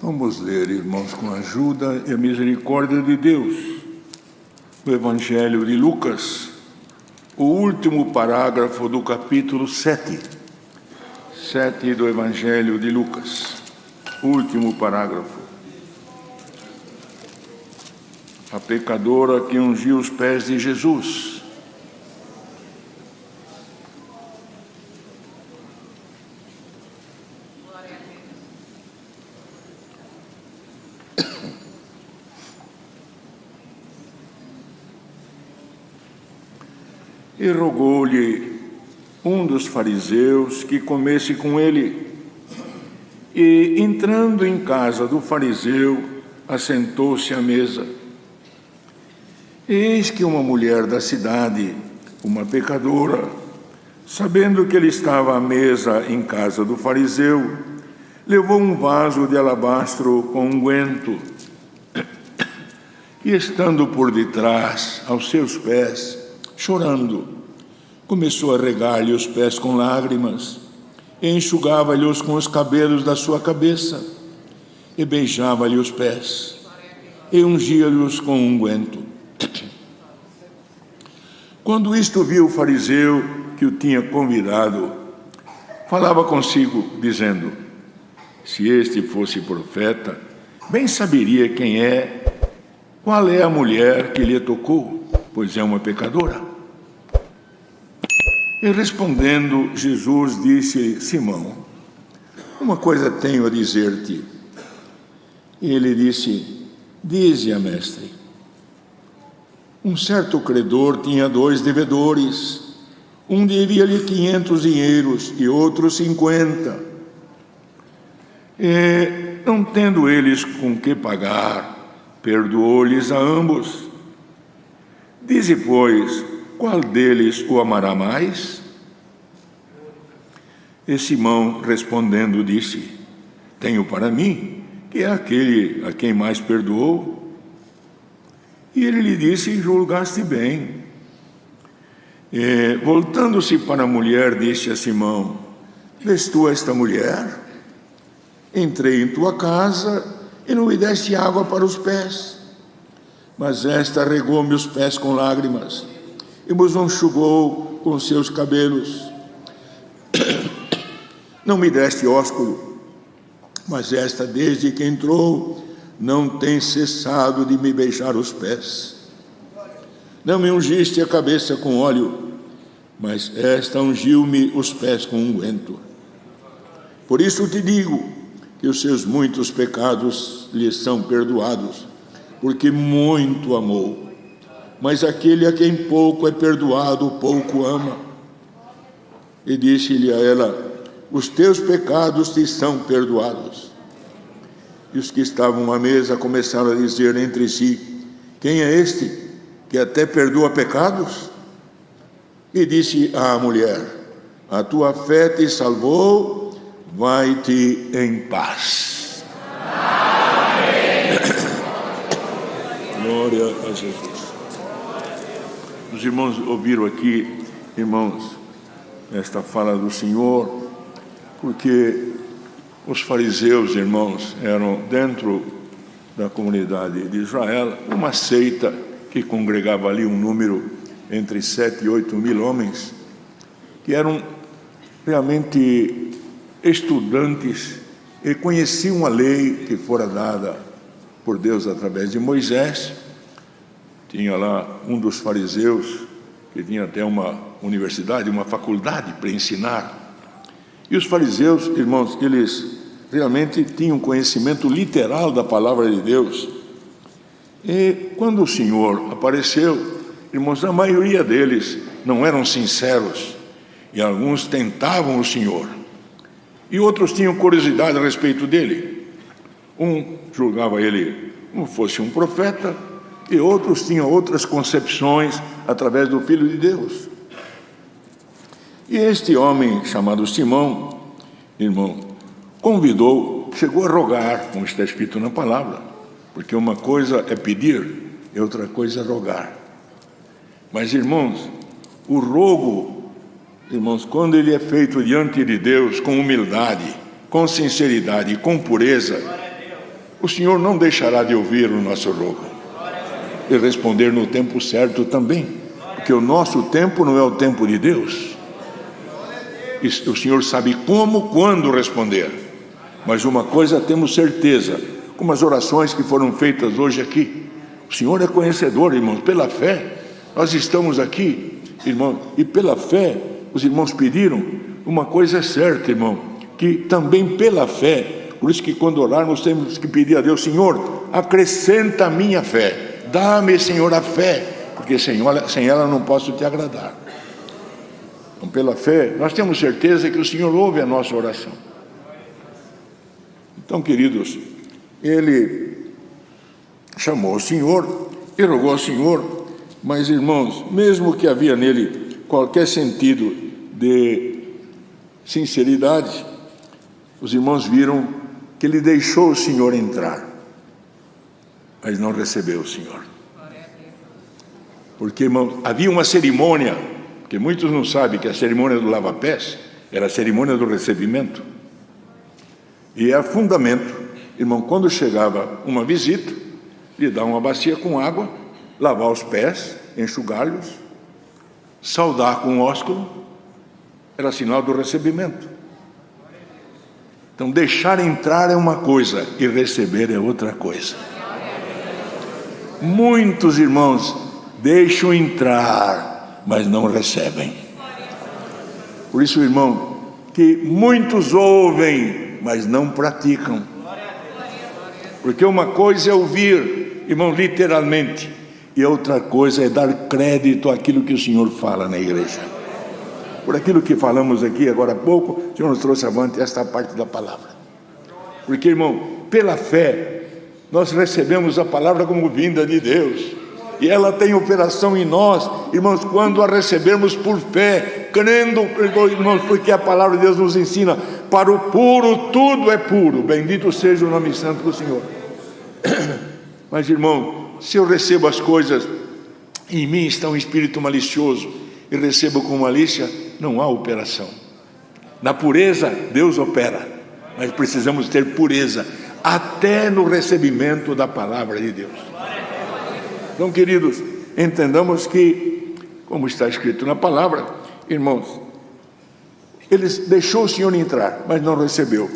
Vamos ler, irmãos, com a ajuda e a misericórdia de Deus, o Evangelho de Lucas, o último parágrafo do capítulo 7 do Evangelho de Lucas, último parágrafo. A pecadora que ungiu os pés de Jesus. E rogou-lhe um dos fariseus que comesse com ele. E, entrando em casa do fariseu, assentou-se à mesa. Eis que uma mulher da cidade, uma pecadora, sabendo que ele estava à mesa em casa do fariseu, levou um vaso de alabastro com unguento e, estando por detrás, aos seus pés, chorando, começou a regar-lhe os pés com lágrimas, e enxugava-lhes com os cabelos da sua cabeça, e beijava-lhe os pés, e ungia-lhes com unguento. Quando isto viu o fariseu que o tinha convidado, falava consigo, dizendo: se este fosse profeta, bem saberia qual é a mulher que lhe tocou, pois é uma pecadora. E respondendo, Jesus disse: Simão, uma coisa tenho a dizer-te. E ele disse: dize-a, mestre. Um certo credor tinha 2 devedores. Um devia-lhe 500 dinheiros e outro 50. E, não tendo eles com que pagar, perdoou-lhes a ambos. Dize, pois, qual deles o amará mais? E Simão, respondendo, disse: tenho para mim que é aquele a quem mais perdoou. E ele lhe disse: julgaste bem. E, voltando-se para a mulher, disse a Simão: vês tu esta mulher? Entrei em tua casa e não me deste água para os pés, mas esta regou-me os pés com lágrimas e me enxugou com seus cabelos. Não me deste ósculo, mas esta, desde que entrou, não tem cessado de me beijar os pés. Não me ungiste a cabeça com óleo, mas esta ungiu-me os pés com unguento. Por isso te digo que os seus muitos pecados lhe são perdoados, porque muito amou. Mas aquele a quem pouco é perdoado, pouco ama. E disse-lhe a ela: os teus pecados te são perdoados. E os que estavam à mesa começaram a dizer entre si: quem é este que até perdoa pecados? E disse à mulher: a tua fé te salvou, vai-te em paz. Amém. Glória a Jesus. Os irmãos ouviram aqui, irmãos, esta fala do Senhor, porque os fariseus, irmãos, eram dentro da comunidade de Israel uma seita que congregava ali um número entre 7 e 8 mil homens, que eram realmente estudantes e conheciam a lei que fora dada por Deus através de Moisés. Tinha lá um dos fariseus que tinha até uma universidade, uma faculdade para ensinar. E os fariseus, irmãos, eles realmente tinham conhecimento literal da palavra de Deus. E quando o Senhor apareceu, irmãos, a maioria deles não eram sinceros. E alguns tentavam o Senhor. E outros tinham curiosidade a respeito dele. Um julgava ele como fosse um profeta, e outros tinham outras concepções através do Filho de Deus. E este homem chamado Simão, irmão, chegou a rogar, como está escrito na palavra, porque uma coisa é pedir e outra coisa é rogar. Mas, irmãos, o rogo, irmãos, quando ele é feito diante de Deus com humildade, com sinceridade e com pureza, o Senhor não deixará de ouvir o nosso rogo e responder no tempo certo também, porque o nosso tempo não é o tempo de Deus. E o Senhor sabe como, quando responder. Mas uma coisa temos certeza, como as orações que foram feitas hoje aqui, o Senhor é conhecedor, irmãos. Pela fé nós estamos aqui, irmãos, e pela fé os irmãos pediram. Uma coisa é certa, irmão, que também pela fé, por isso que quando orarmos temos que pedir a Deus: Senhor, acrescenta a minha fé, dá-me, Senhor, a fé, porque sem ela não posso te agradar. Então, pela fé, nós temos certeza que o Senhor ouve a nossa oração. Então, queridos, ele chamou o Senhor e rogou ao Senhor, mas, irmãos, mesmo que havia nele qualquer sentido de sinceridade, os irmãos viram que ele deixou o Senhor entrar, mas não recebeu o Senhor. Porque, irmãos, havia uma cerimônia, que muitos não sabem que a cerimônia do lava-pés era a cerimônia do recebimento. E é fundamento, irmão, quando chegava uma visita, lhe dar uma bacia com água, lavar os pés, enxugá-los, saudar com ósculo, era sinal do recebimento. Então, deixar entrar é uma coisa e receber é outra coisa. Muitos irmãos deixam entrar, mas não recebem. Por isso, irmão, que muitos ouvem, mas não praticam. Porque uma coisa é ouvir, irmão, literalmente, e outra coisa é dar crédito àquilo que o Senhor fala na igreja. Por aquilo que falamos aqui agora há pouco, o Senhor nos trouxe avante esta parte da palavra. Porque, irmão, pela fé, nós recebemos a palavra como vinda de Deus, e ela tem operação em nós, irmãos, quando a recebermos por fé, crendo, irmãos, porque a palavra de Deus nos ensina: para o puro tudo é puro, bendito seja o nome santo do Senhor. Mas, irmão, se eu recebo as coisas, em mim está um espírito malicioso, e recebo com malícia, não há operação. Na pureza, Deus opera, mas precisamos ter pureza, até no recebimento da palavra de Deus. Então, queridos, entendamos que, como está escrito na palavra, irmãos, ele deixou o Senhor entrar, mas não recebeu.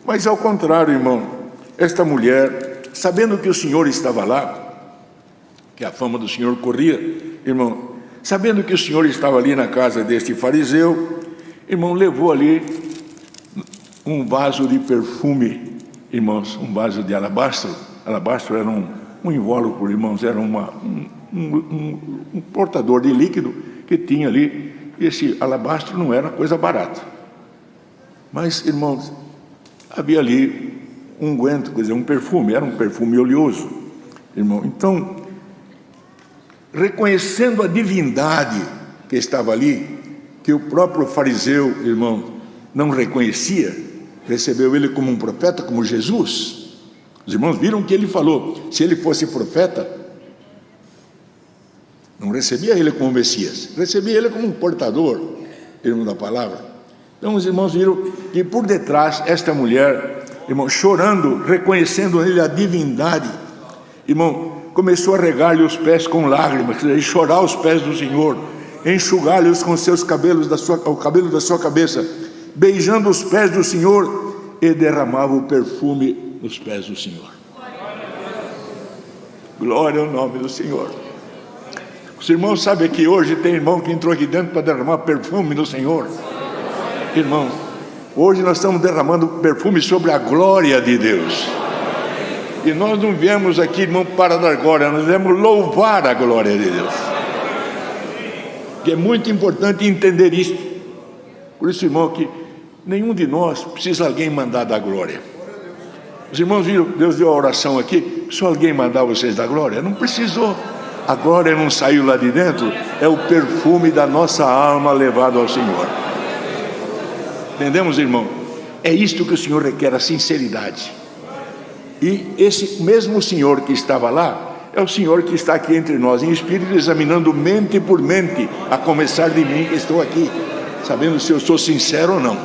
Mas ao contrário, irmão, esta mulher, sabendo que o Senhor estava lá, que a fama do Senhor corria, irmão, sabendo que o Senhor estava ali na casa deste fariseu, irmão, levou ali um vaso de perfume, irmãos, um vaso de alabastro. Alabastro era um invólucro, irmãos, era um portador de líquido que tinha ali. Esse alabastro não era coisa barata, mas, irmãos, havia ali um unguento, quer dizer, um perfume, era um perfume oleoso, irmão. Então, reconhecendo a divindade que estava ali, que o próprio fariseu, irmão, não reconhecia, recebeu ele como um profeta, como Jesus. Os irmãos viram que ele falou: se ele fosse profeta, não recebia ele como Messias, recebia ele como um portador, irmão, da palavra. Então os irmãos viram que por detrás, esta mulher, irmão, chorando, reconhecendo nele a divindade, irmão, começou a regar-lhe os pés com lágrimas, quer dizer, chorar os pés do Senhor, enxugar-lhes com seus cabelos, o cabelo da sua cabeça, beijando os pés do Senhor, e derramava o perfume nos pés do Senhor. Glória ao nome do Senhor. Os irmãos sabem que hoje tem irmão que entrou aqui dentro para derramar perfume no Senhor. Irmão, hoje nós estamos derramando perfume sobre a glória de Deus. E nós não viemos aqui, irmão, para dar glória, nós viemos louvar a glória de Deus. Que é muito importante entender isso. Por isso, irmão, que nenhum de nós precisa alguém mandar dar glória. Os irmãos viram, Deus deu a oração aqui, se alguém mandar vocês dar glória, não precisou. A glória não saiu lá de dentro, é o perfume da nossa alma levado ao Senhor. Entendemos, irmão? É isto que o Senhor requer, a sinceridade. E esse mesmo Senhor que estava lá, é o Senhor que está aqui entre nós, em espírito, examinando mente por mente, a começar de mim que estou aqui, sabendo se eu sou sincero ou não.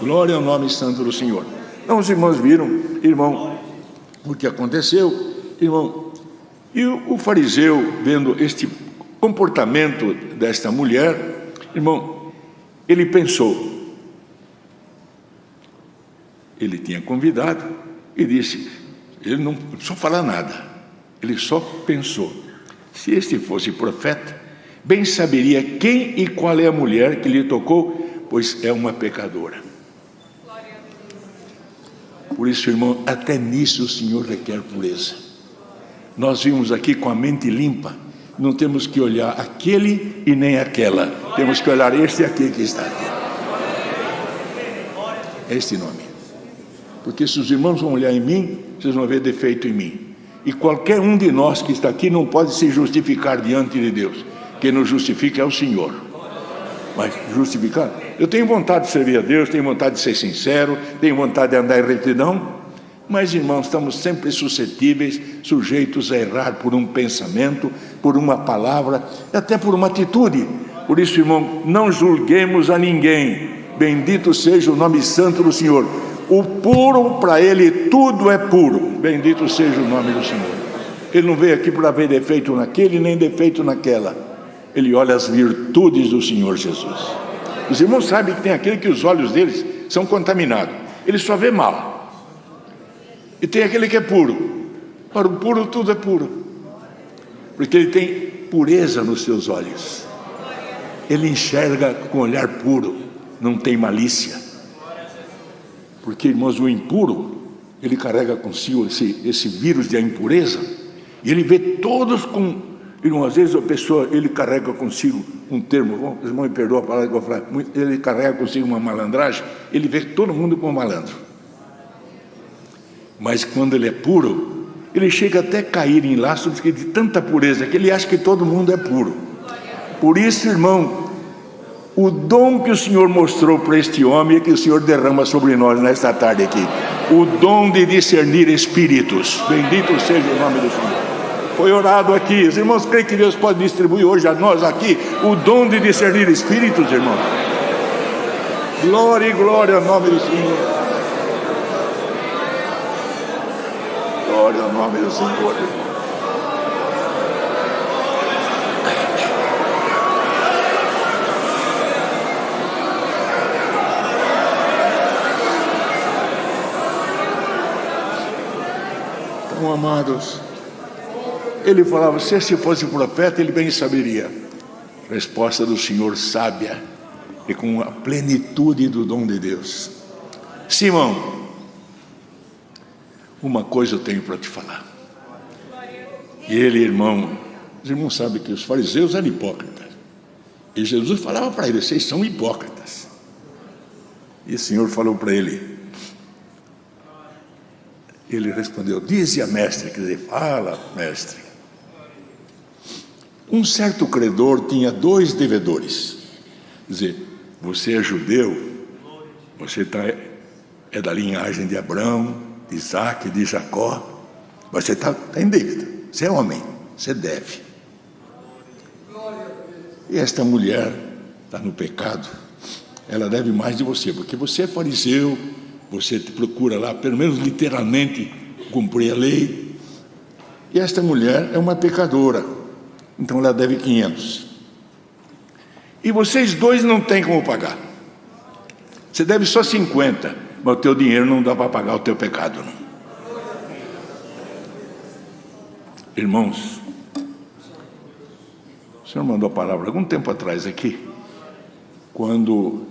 Glória ao nome santo do Senhor. Então os irmãos viram, irmão, o que aconteceu, irmão. E o fariseu, vendo este comportamento desta mulher, irmão, ele pensou. Ele tinha convidado e disse, ele não precisou falar nada, ele só pensou, se este fosse profeta, bem saberia quem e qual é a mulher que lhe tocou, pois é uma pecadora. Por isso, irmão, até nisso o Senhor requer pureza. Nós vimos aqui com a mente limpa, não temos que olhar aquele e nem aquela, temos que olhar este e aquele que está aqui. É este nome. Porque se os irmãos vão olhar em mim, vocês vão ver defeito em mim. E qualquer um de nós que está aqui não pode se justificar diante de Deus. Quem nos justifica é o Senhor. Mas justificar? Eu tenho vontade de servir a Deus, tenho vontade de ser sincero, tenho vontade de andar em retidão. Mas, irmãos, estamos sempre suscetíveis, sujeitos a errar por um pensamento, por uma palavra, até por uma atitude. Por isso, irmão, não julguemos a ninguém. Bendito seja o nome santo do Senhor. O puro, para ele, tudo é puro. Bendito seja o nome do Senhor. Ele não veio aqui para ver defeito naquele, nem defeito naquela. Ele olha as virtudes do Senhor Jesus. Os irmãos sabem que tem aquele que os olhos deles são contaminados. Ele só vê mal. E tem aquele que é puro. Para o puro, tudo é puro. Porque ele tem pureza nos seus olhos. Ele enxerga com olhar puro. Não tem malícia. Porque, irmãos, o impuro, ele carrega consigo esse vírus de impureza, e ele vê todos com, irmão, às vezes a pessoa, ele carrega consigo um termo, os irmãos me perdoam a palavra que eu vou falar, ele carrega consigo uma malandragem, ele vê todo mundo como malandro. Mas quando ele é puro, ele chega até a cair em laços de tanta pureza, que ele acha que todo mundo é puro. Por isso, irmão, o dom que o Senhor mostrou para este homem é que o Senhor derrama sobre nós nesta tarde aqui. O dom de discernir espíritos. Bendito seja o nome do Senhor. Foi orado aqui. Os irmãos creem que Deus pode distribuir hoje a nós aqui o dom de discernir espíritos, irmãos. Glória e glória ao nome do Senhor. Glória ao nome do Senhor, irmão. Então, amados, ele falava, se este fosse profeta, ele bem saberia. Resposta do Senhor sábia e com a plenitude do dom de Deus. Simão, uma coisa eu tenho para te falar. E ele, irmão, os irmãos sabem que os fariseus eram hipócritas. E Jesus falava para eles, vocês são hipócritas. E o Senhor falou para ele, ele respondeu, dize-a mestre, quer dizer, fala mestre. Um certo credor tinha 2 devedores. Quer dizer, você é judeu, você é da linhagem de Abraão, de Isaac, de Jacó, você está em dívida, você é homem, você deve. E esta mulher está no pecado, ela deve mais de você, porque você é fariseu, você te procura lá, pelo menos literalmente, cumprir a lei. E esta mulher é uma pecadora, então ela deve 500. E vocês 2 não têm como pagar. Você deve só 50, mas o teu dinheiro não dá para pagar o teu pecado, não. Irmãos, o Senhor mandou a palavra algum tempo atrás aqui, quando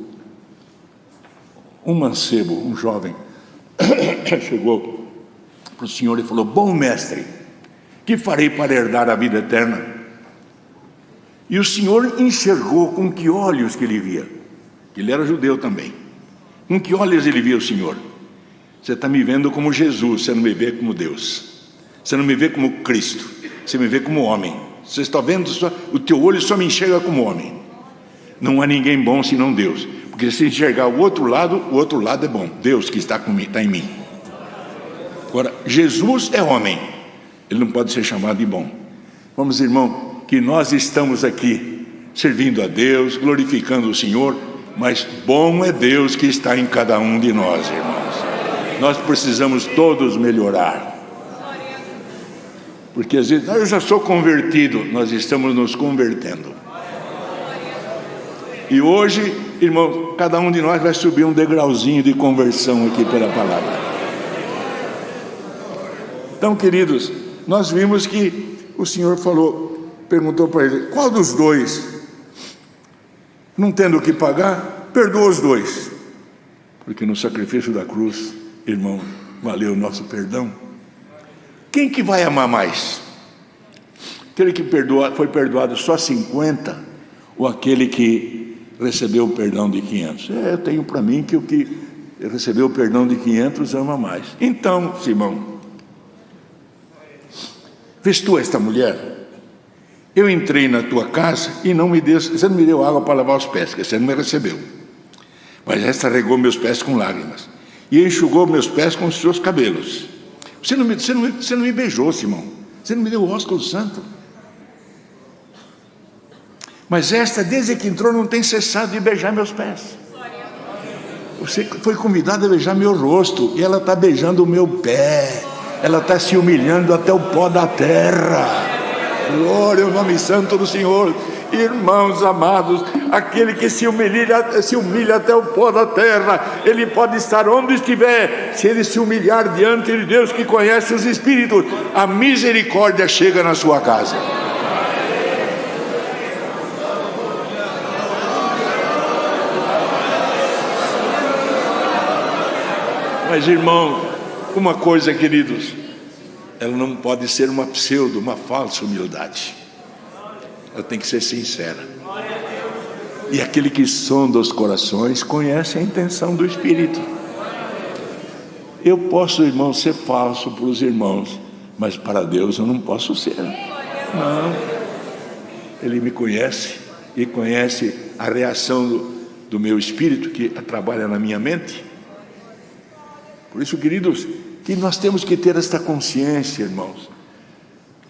um mancebo, um jovem, chegou para o Senhor e falou, bom mestre, que farei para herdar a vida eterna? E o Senhor enxergou com que olhos que ele via. Ele era judeu também. Com que olhos ele via o Senhor? Você está me vendo como Jesus, você não me vê como Deus. Você não me vê como Cristo, você me vê como homem. Você está vendo, o teu olho só me enxerga como homem. Não há ninguém bom senão Deus. Porque se enxergar o outro lado é bom. Deus que está em mim. Agora, Jesus é homem. Ele não pode ser chamado de bom. Vamos, irmão, que nós estamos aqui servindo a Deus, glorificando o Senhor, mas bom é Deus que está em cada um de nós, irmãos. Nós precisamos todos melhorar. Porque às vezes, eu já sou convertido. Nós estamos nos convertendo. E hoje, irmão, cada um de nós vai subir um degrauzinho de conversão aqui pela palavra. Então, queridos, nós vimos que o Senhor perguntou para ele: qual dos dois, não tendo o que pagar, perdoa os dois? Porque no sacrifício da cruz, irmão, valeu o nosso perdão. Quem que vai amar mais? Aquele que foi perdoado só 50, ou aquele que recebeu o perdão de 500? Eu tenho para mim que o que recebeu o perdão de 500 ama mais. Então, Simão, vês tu esta mulher? Eu entrei na tua casa e você não me deu água para lavar os pés, porque você não me recebeu. Mas esta regou meus pés com lágrimas e enxugou meus pés com os seus cabelos. Você não me beijou, Simão. Você não me deu o ósculo santo. Mas esta, desde que entrou, não tem cessado de beijar meus pés. Você foi convidado a beijar meu rosto, e ela está beijando o meu pé. Ela está se humilhando até o pó da terra. Glória ao nome santo do Senhor. Irmãos amados, aquele que se humilha até o pó da terra, ele pode estar onde estiver. Se ele se humilhar diante de Deus, que conhece os espíritos, a misericórdia chega na sua casa. Mas, irmão, uma coisa, queridos, ela não pode ser uma uma falsa humildade. Ela tem que ser sincera. E aquele que sonda os corações conhece a intenção do Espírito. Eu posso, irmão, ser falso para os irmãos, mas para Deus eu não posso ser. Não. Ele me conhece e conhece a reação do meu espírito que trabalha na minha mente. Por isso, queridos, que nós temos que ter esta consciência, irmãos,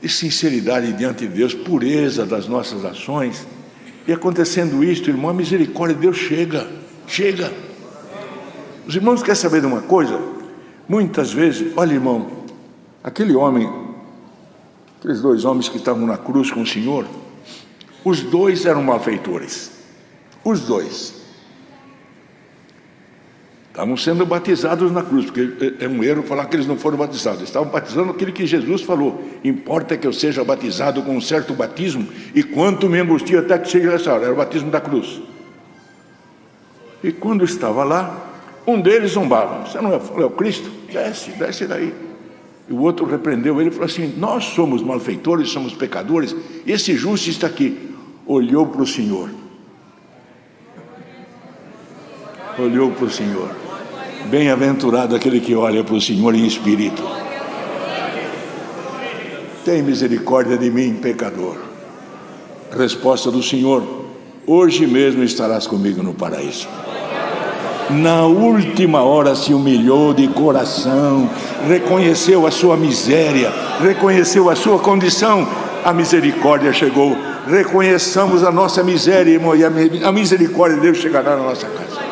de sinceridade diante de Deus, pureza das nossas ações. E acontecendo isto, irmão, a misericórdia de Deus chega. Os irmãos querem saber de uma coisa? Muitas vezes, olha, irmão, aqueles dois homens que estavam na cruz com o Senhor, os dois eram malfeitores. Os dois estavam sendo batizados na cruz, porque é um erro falar que eles não foram batizados. Eles estavam batizando aquilo que Jesus falou: importa que eu seja batizado com um certo batismo, e quanto me angustia até que seja essa hora. Era o batismo da cruz. E quando estava lá, um deles zombava: você não é o Cristo? Desce daí. E o outro repreendeu ele e falou assim: nós somos malfeitores, somos pecadores, esse justo está aqui. Olhou para o Senhor. Bem-aventurado aquele que olha para o Senhor em espírito. Tem misericórdia de mim, pecador. Resposta do Senhor: hoje mesmo estarás comigo no paraíso. Na última hora se humilhou de coração, reconheceu a sua miséria, reconheceu a sua condição. A misericórdia chegou. Reconheçamos a nossa miséria, irmão, e a misericórdia de Deus chegará na nossa casa.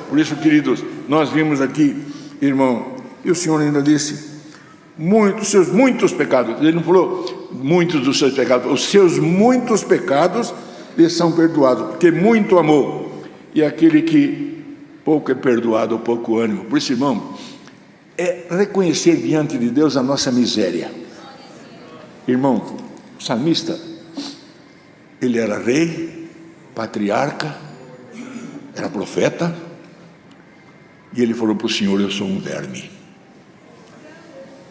Por isso, queridos, nós vimos aqui, irmão, e o Senhor ainda disse: muitos pecados. Ele não falou muitos dos seus pecados, os seus muitos pecados lhe são perdoados, porque muito amou. E aquele que pouco é perdoado, pouco ânimo. Por isso, irmão, é reconhecer diante de Deus a nossa miséria. Irmão, o salmista, ele era rei, patriarca, era profeta, e ele falou para o Senhor: eu sou um verme.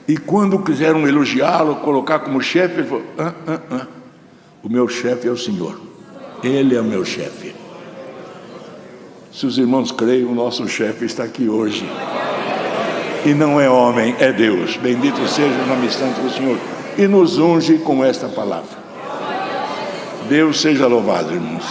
E quando quiseram elogiá-lo, colocar como chefe, ele falou: o meu chefe é o Senhor, Ele é o meu chefe. Se os irmãos creem, o nosso chefe está aqui hoje, e não é homem, é Deus. Bendito seja o nome santo do Senhor, e nos unge com esta palavra. Deus seja louvado, irmãos.